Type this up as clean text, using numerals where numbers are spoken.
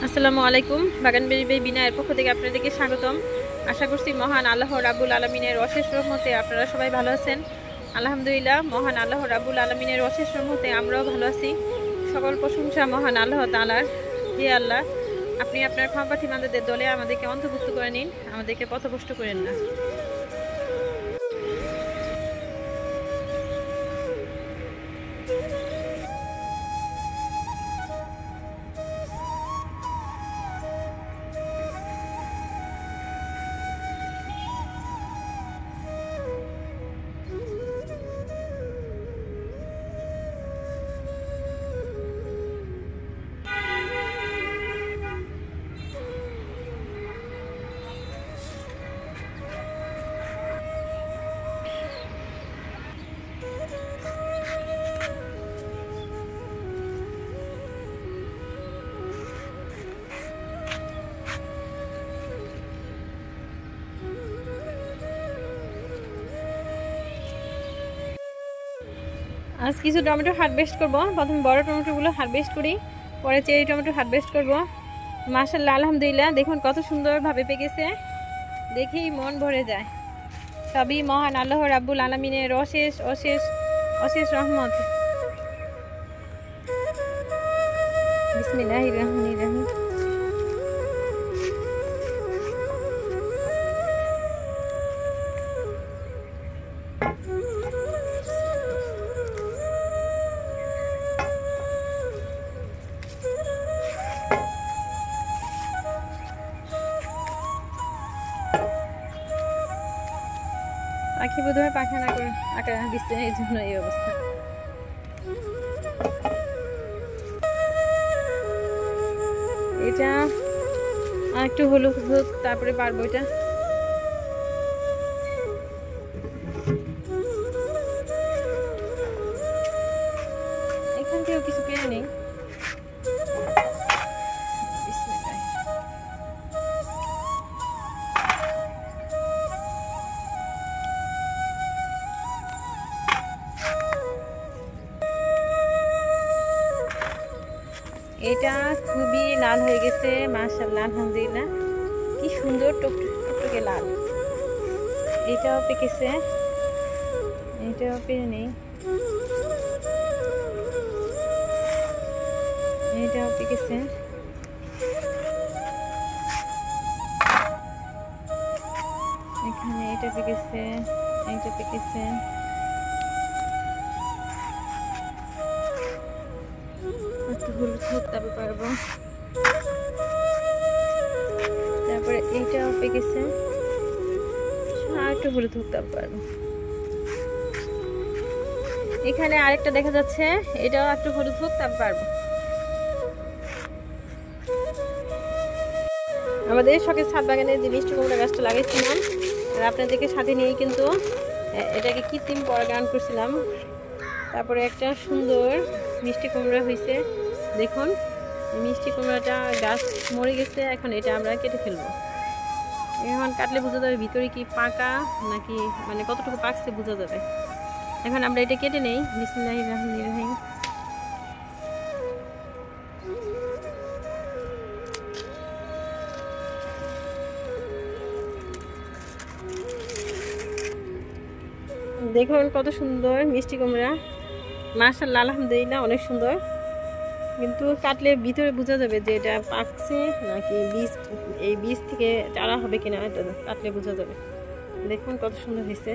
আসসালামু আলাইকুম। বাগান বেরি বিনায়ের পক্ষ থেকে আপনাদেরকে স্বাগতম। আশা করছি মহান আল্লাহ রাব্বুল আলামিনের অশেষ রহমতে আপনারা সবাই ভালো আছেন। আলহামদুলিল্লাহ, মহান আল্লাহ রাব্বুল আলামিনের অশেষ রহমতে আমরাও ভালো আছি। সকল প্রশংসা মহান আল্লাহ তাআলার। হে আল্লাহ, আপনি আপনার ক্ষমাপ্রার্থী বান্দাদের দলে আমাদেরকে অন্তর্ভুক্ত করে নিন, আমাদেরকে পথভ্রষ্ট করেন না। আজ কিছু টমেটো হারভেস্ট করব। প্রথমে বড় টমেটোগুলো হারভেস্ট করি, পরে চেরি টমেটো হারভেস্ট করব। মাশাআল্লাহ, আলহামদুলিল্লাহ, দেখুন কত সুন্দরভাবে পেকেছে, দেখেই মন ভরে যায়। সবই মহান আল্লাহ রাব্বুল আলামিনের অশেষ অশেষ অশেষ রহমত। বিসমিল্লাহির রহমানির রহিম। পাখি বোধহয় পাখানা করে আঁকা দিচ্ছে, এই জন্য এই অবস্থা। এটা আর একটু হলুদ হলুদ, তারপরে পারবো। এটা এখান থেকেও কিছু পেয়ে নেই। এটা খুবই লাল হয়ে গেছে, মাশাআল্লাহ, আলহামদুলিল্লাহ, কি সুন্দর টকটকে লাল। এটাও পেকেছে, এটাও পেয়ে নেই। এটাও পেকেছে। এখানে এটা পেকেছে, এটা পেকেছে। হলুদ ধরতে পারবো। তারপরে এইটাও পেকেছে, আর একটু হলুদ ধরতে পারবো। এখানে আরেকটা দেখা যাচ্ছে, এটাও একটু হলুদ ধরতে পারবো। আমাদের শখের ছাদ বাগানে যে মিষ্টি কুমড়া গাছটা লাগাইছিলাম, আর আপনাদেরকে সাথে নিয়েই কিন্তু এটাকে কৃত্রিম পরাগায়ন করছিলাম। তারপরে একটা সুন্দর মিষ্টি কুমড়া হয়েছে। দেখুন, মিষ্টি কুমড়াটা গাছ মরে গেছে, এখন এটা আমরা কেটে ফেলবো। এখন কাটলে বোঝা যাবে ভিতরে কি পাকা নাকি, মানে কতটুকু পাকছে বোঝা যাবে। এখন আমরা এটা কেটে নেই। বিসমিল্লাহির রহমানির রহিম। দেখুন কত সুন্দর মিষ্টি কুমড়া, মাশাআল্লাহ, আলহামদুলিল্লাহ, অনেক সুন্দর। কিন্তু কাটলে ভিতরে বোঝা যাবে যে এটা পাকছে নাকি বীজ, এই বীজ থেকে চারা হবে কিনা, এটা কাটলে বোঝা যাবে। দেখুন কত সুন্দর হয়েছে।